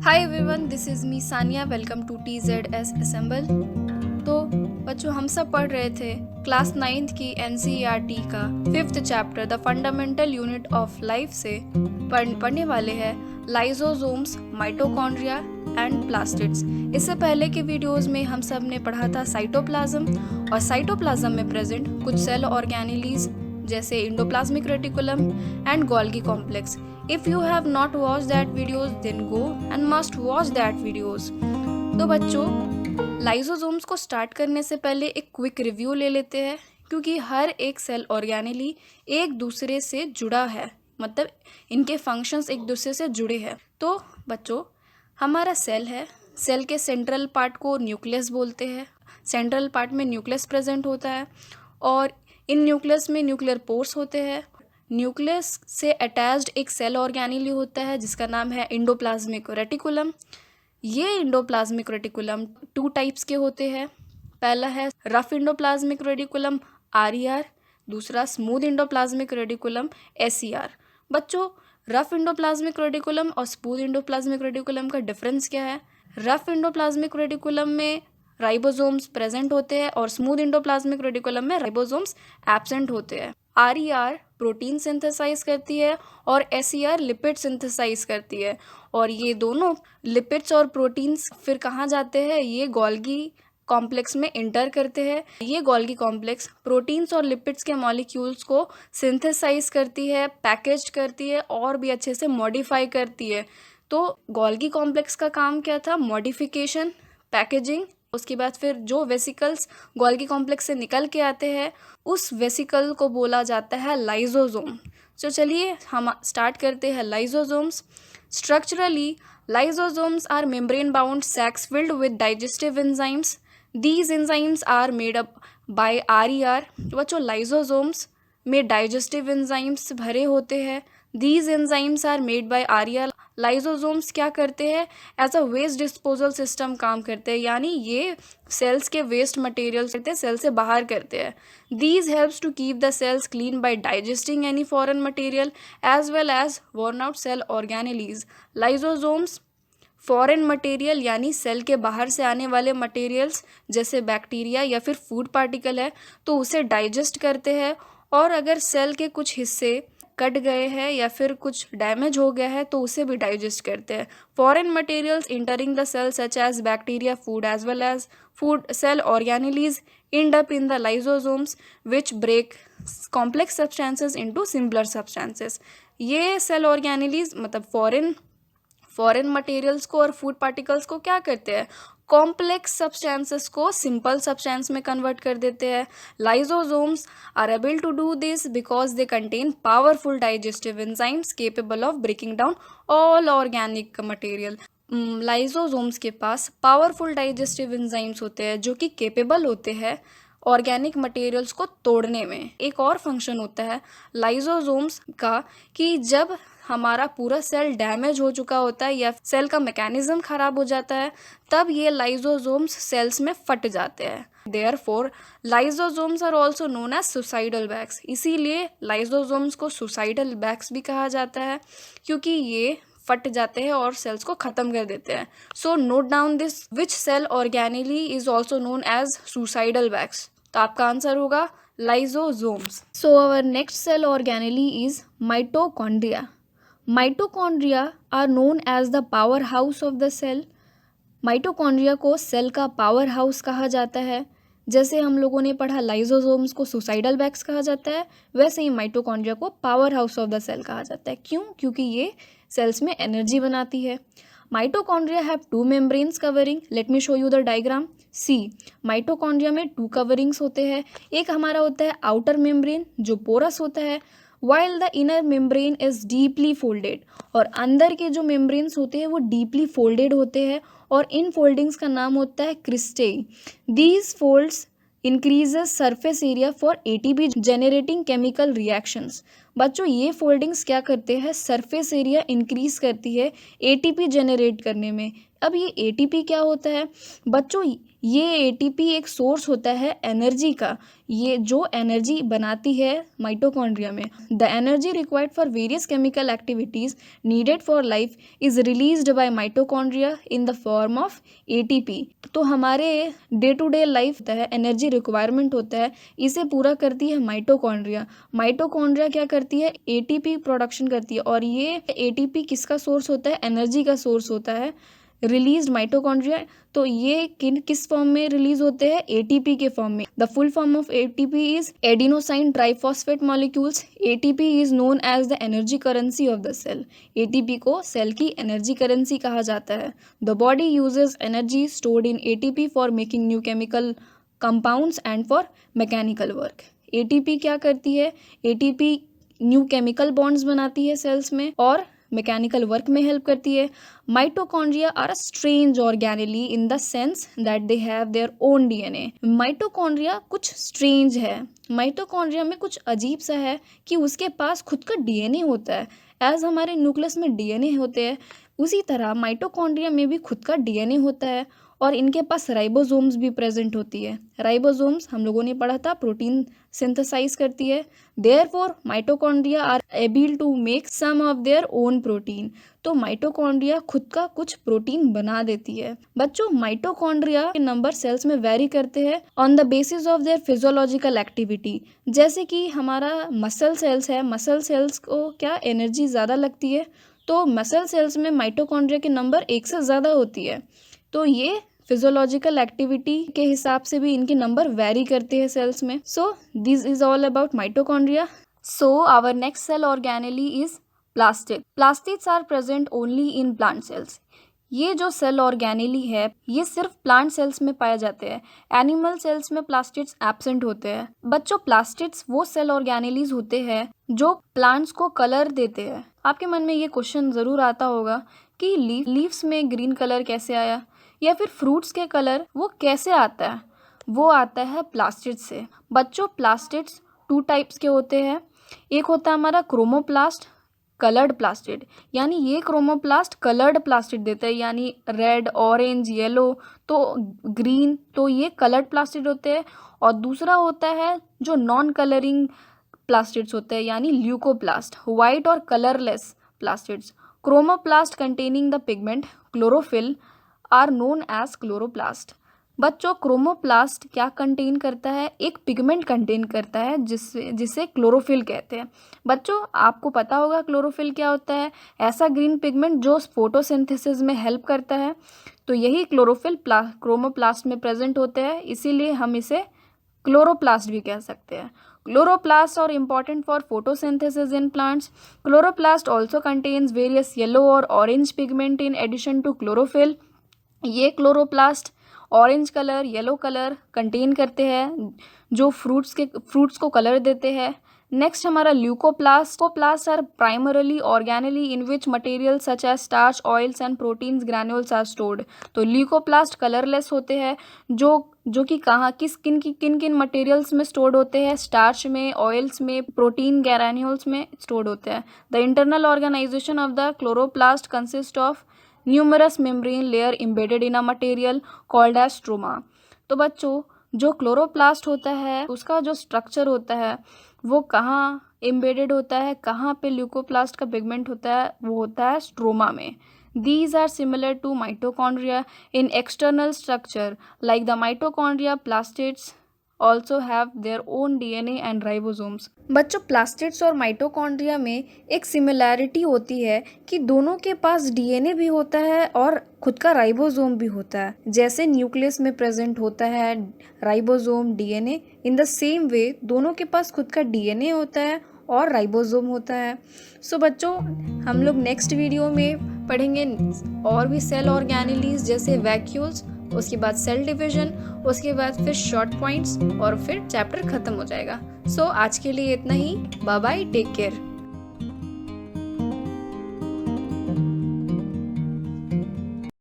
Hi everyone, this is me Sania. Welcome to TZS assemble. तो बच्चों, हम सब पढ़ रहे थे क्लास 9th की NCERT का 5th chapter the fundamental unit of life से पढ़ने वाले हैं लाइसोसोम्स, माइटोकॉन्ड्रिया एंड प्लास्टिड्स। इससे पहले के वीडियोस में हम सब ने पढ़ा था साइटोप्लाज्म, और साइटोप्लाज्म में प्रेजेंट कुछ सेल ऑर्गेनेलीज जैसे endoplasmic reticulum and Golgi complex. If you have not watched that videos, then go and must watch that videos। तो बच्चों, लाइसोसोम्स को स्टार्ट करने से पहले एक क्विक रिव्यू ले लेते हैं, क्योंकि हर एक सेल ऑर्गेनेली एक दूसरे से जुड़ा है, मतलब इनके फंक्शंस एक दूसरे से जुड़े हैं। तो बच्चों, हमारा सेल है, सेल के सेंट्रल पार्ट को न्यूक्लियस बोलते हैं। सेंट्रल पार्ट में न्यूक्लियस प्रेजेंट होता है और इन न्यूक्लियस में न्यूक्लियर पोर्स होते हैं। न्यूक्लियस से अटैच्ड एक सेल ऑर्गेनेली होता है जिसका नाम है इंडोप्लाज्मिक रेटिकुलम। ये इंडोप्लाज्मिक रेटिकुलम 2 टाइप्स के होते हैं। पहला है रफ इंडोप्लाज्मिक रेटिकुलम RER, दूसरा स्मूथ इंडोप्लाज्मिक रेटिकुलम SER। बच्चों, रफ इंडोप्लाज्मिक रेटिकुलम और स्मूथ इंडोप्लाज्मिक रेटिकुलम का डिफरेंस क्या है? रफ इंडोप्लाज्मिक रेटिकुलम में राइबोसोम्स प्रेजेंट होते हैं और स्मूथ इंडोप्लाज्मिक रेटिकुलम में राइबोसोम्स एब्सेंट होते हैं। RER प्रोटीन सिंथेसाइज करती है और SER लिपिड सिंथेसाइज करती है, और ये दोनों लिपिड्स और प्रोटीन्स फिर कहाँ जाते हैं? ये गोल्गी कॉम्प्लेक्स में इंटर करते हैं। ये गोल्गी कॉम्प्लेक्स प्रोटीन्स और लिपिड्स के मॉलिक्यूल्स को सिंथेसाइज करती है, पैकेज करती है और भी अच्छे से मॉडिफाई करती है। तो गोल्गी कॉम्प्लेक्स का काम क्या था? Modification, packaging. उसके बाद फिर जो वेसिकल्स गोल्गी कॉम्प्लेक्स से निकल के आते हैं उस वेसिकल को बोला जाता है लाइसोसोम। तो चलिए हम स्टार्ट करते हैं lysosomes. Structurally, lysosomes are membrane bound sacs filled with digestive enzymes. These enzymes are made up by RER। बच्चों, लाइसोसोम्स में डाइजेस्टिव एंजाइम्स भरे होते हैं। These enzymes are made by RER। Lysosomes क्या करते हैं? As a waste disposal system काम करते हैं, यानी ये सेल्स के वेस्ट मटेरियल करते हैं, सेल से बाहर करते हैं। These helps to keep the cells clean by digesting any foreign material as well as worn out cell organelles. Lysosomes foreign material यानी सेल के बाहर से आने वाले मटेरियल्स जैसे बैक्टीरिया या फिर फूड पार्टिकल है तो उसे डाइजेस्ट करते हैं, और अगर सेल के कुछ हिस्से कट गए हैं या फिर कुछ डैमेज हो गया है तो उसे भी डाइजेस्ट करते हैं। Foreign materials entering the cell such as bacteria, food as well as food cell organelles end up in the lysosomes which break complex substances into simpler substances। ये सेल ऑर्गेनेलीज मतलब फॉरेन मटेरियल्स को और food particles को क्या करते हैं? Complex substances को simple substance में कन्वर्ट कर देते हैं। Lysosomes are able to do this because they contain powerful digestive enzymes capable of breaking down all organic material. Lysosomes के पास पावरफुल डाइजेस्टिव एंजाइम्स होते हैं जो कि केपेबल होते हैं ऑर्गेनिक मटेरियल्स को तोड़ने में। एक और फंक्शन होता है लाइसोसोम्स का कि जब हमारा पूरा सेल डैमेज हो चुका होता है या सेल का मैकेनिज्म खराब हो जाता है तब ये लाइसोसोम्स सेल्स में फट जाते हैं। Therefore lysosomes are also known as suicidal bags. इसीलिए लाइसोसोम्स को सुसाइडल बैग्स भी कहा जाता है, क्योंकि ये फट जाते हैं और सेल्स को खत्म कर देते हैं। So note down this, which cell organelle is also known as suicidal bags. तो आपका आंसर होगा lysosomes. So our next cell organelle is mitochondria. Mitochondria are known as the power house of the cell. Mitochondria को cell का power house कहा जाता है। जैसे हम लोगों ने पढ़ा लाइसोसोम्स को सुसाइडल बैग्स कहा जाता है, वैसे ही माइटोकॉन्ड्रिया को power house of the cell कहा जाता है। क्यों? क्योंकि ये सेल्स में एनर्जी बनाती है। Mitochondria have 2 membranes covering. Let me show you the diagram. See, mitochondria में 2 कवरिंग्स होते हैं। एक हमारा होता है आउटर मेम्ब्रेन जो पोरस होता है, while the inner membrane is deeply folded। और अंदर के जो मेम्ब्रेन्स होते हैं वो डीपली फोल्डेड होते हैं और इन फोल्डिंग्स का नाम होता है cristae. These folds increases surface area for ATP generating chemical reactions. बच्चों, ये फोल्डिंग्स क्या करते हैं? सरफेस एरिया इंक्रीज करती है ATP जनरेट करने में। अब ये एटीपी क्या होता है बच्चों? ये एटीपी एक सोर्स होता है एनर्जी का, ये जो एनर्जी बनाती है माइटोकॉन्ड्रिया में। The energy required for various chemical activities needed for life is released by mitochondria in the form of ATP. तो हमारे डे टू डे लाइफ होता है, एनर्जी रिक्वायरमेंट होता है, इसे पूरा करती है माइटोकॉन्ड्रिया। माइटोकॉन्ड्रिया क्या करती है? एटीपी प्रोडक्शन करती है, और ये एटीपी किसका सोर्स होता है? एनर्जी का सोर्स होता है, रिलीज माइटोकॉन्ड्रिया। तो ये किस फॉर्म में रिलीज होते हैं? एटीपी के फॉर्म में। The full form of ATP is adenosine triphosphate molecules. ATP is known as the energy currency of the cell. ATP को सेल की एनर्जी करेंसी कहा जाता है। The body uses energy stored in ATP for making new chemical compounds and for mechanical work. ATP क्या करती है? ATP new chemical bonds बनाती है सेल्स में और मैकेनिकल वर्क में हेल्प करती है। Mitochondria are a strange organelle in the sense that they have their own DNA. Mitochondria कुछ स्ट्रेंज है, माइटोकॉन्ड्रिया में कुछ अजीब सा है कि उसके पास खुद का डीएनए होता है। एज हमारे न्यूक्लियस में डीएनए होते हैं, उसी तरह माइटोकॉन्ड्रिया में भी खुद का डीएनए होता है, और इनके पास राइबोसोम्स भी प्रेजेंट होती है। राइबोसोम्स हम लोगों ने पढ़ा था प्रोटीन सिंथेसाइज करती है। Therefore mitochondria are able to make some of their own protein. तो माइटोकॉन्ड्रिया खुद का कुछ प्रोटीन बना देती है। बच्चों, माइटोकॉन्ड्रिया के नंबर सेल्स में वेरी करते हैं on the basis of their physiological activity. जैसे कि हमारा मसल सेल्स है, मसल सेल्स को क्या एनर्जी ज़्यादा लगती है, तो मसल सेल्स में माइटोकॉन्ड्रिया के नंबर 1 से ज़्यादा होती है। तो ये फिजियोलॉजिकल एक्टिविटी के हिसाब से भी इनके नंबर वेरी करते हैं सेल्स में। So this is all about mitochondria. So our next cell organelle is plastid. Plastids are present only in plant cells. ये जो सेल ऑर्गेनेली है ये सिर्फ प्लांट सेल्स में पाए जाते हैं। एनिमल सेल्स में प्लास्टिड्स एब्सेंट होते हैं। बच्चों, प्लास्टिड्स वो सेल ऑर्गेनेलीज होते हैं जो प्लांट्स को कलर देते हैं। आपके मन में ये क्वेश्चन ज़रूर आता होगा कि लीव्स में ग्रीन कलर कैसे आया, या फिर फ्रूट्स के कलर वो कैसे आता है? वो आता है प्लास्टिड्स से। बच्चों, प्लास्टिड्स 2 टाइप्स के होते हैं। एक होता है हमारा क्रोमोप्लास्ट, कलर्ड प्लास्टिड, यानी ये क्रोमोप्लास्ट कलर्ड प्लास्टिड देता है, यानी रेड, ऑरेंज, येलो, तो ग्रीन, तो ये कलर्ड प्लास्टिड होते हैं। और दूसरा होता है जो नॉन कलरिंग प्लास्टिड्स होते हैं, यानी ल्यूकोप्लास्ट, वाइट और colourless plastids. Chromoplast containing the pigment chlorophyll are known as chloroplast. बच्चों, क्रोमोप्लास्ट क्या कंटेन करता है? एक पिगमेंट कंटेन करता है जिसे क्लोरोफिल कहते हैं। बच्चों, आपको पता होगा क्लोरोफिल क्या होता है? ऐसा ग्रीन पिगमेंट जो फोटोसिंथेसिस में हेल्प करता है। तो यही क्लोरोफिल क्रोमोप्लास्ट में प्रेजेंट होते हैं, इसीलिए हम इसे क्लोरोप्लास्ट भी कह सकते हैं। Chloroplasts are important for photosynthesis in plants. Chloroplast also contains various yellow or orange pigment in addition to chlorophyll. ये chloroplast orange colour, yellow colour contain करते हैं जो फ्रूट्स को कलर देते हैं। नेक्स्ट हमारा leucoplast are primarily organelle in which material such as starch, oils and proteins granules are stored. तो leucoplast colourless होते हैं जो कि कहाँ किन किन मटेरियल्स में स्टोर्ड होते हैं? स्टार्च में, ऑयल्स में, प्रोटीन ग्रैन्यूल्स में स्टोर्ड होते हैं। The internal organisation of the chloroplast consist of numerous membrane layer embedded in a material called as stroma. तो बच्चों, जो क्लोरोप्लास्ट होता है उसका जो स्ट्रक्चर होता है वो कहाँ एम्बेडेड होता है, कहाँ पे ल्यूकोप्लास्ट का पिगमेंट होता है? वो होता है स्ट्रोमा में। These are similar to mitochondria in external structure. Like the mitochondria, plastids also have their own DNA and ribosomes. बच्चों, प्लास्टिड्स और माइटोकॉन्ड्रिया में एक सिमिलैरिटी होती है कि दोनों के पास डीएनए भी होता है और खुद का राइबोसोम भी होता है। जैसे न्यूक्लियस में प्रेजेंट होता है ribosome, DNA, in the same way दोनों के पास खुद का डीएनए होता है और राइबोसोम होता है। सो बच्चों, हम लोग नेक्स्ट वीडियो में पढ़ेंगे और भी सेल ऑर्गेनेलीज जैसे वैक्यूल्स, उसके बाद सेल डिवीजन, उसके बाद फिर शॉर्ट पॉइंट्स और फिर चैप्टर खत्म हो जाएगा। सो आज के लिए इतना ही। Bye bye, take care.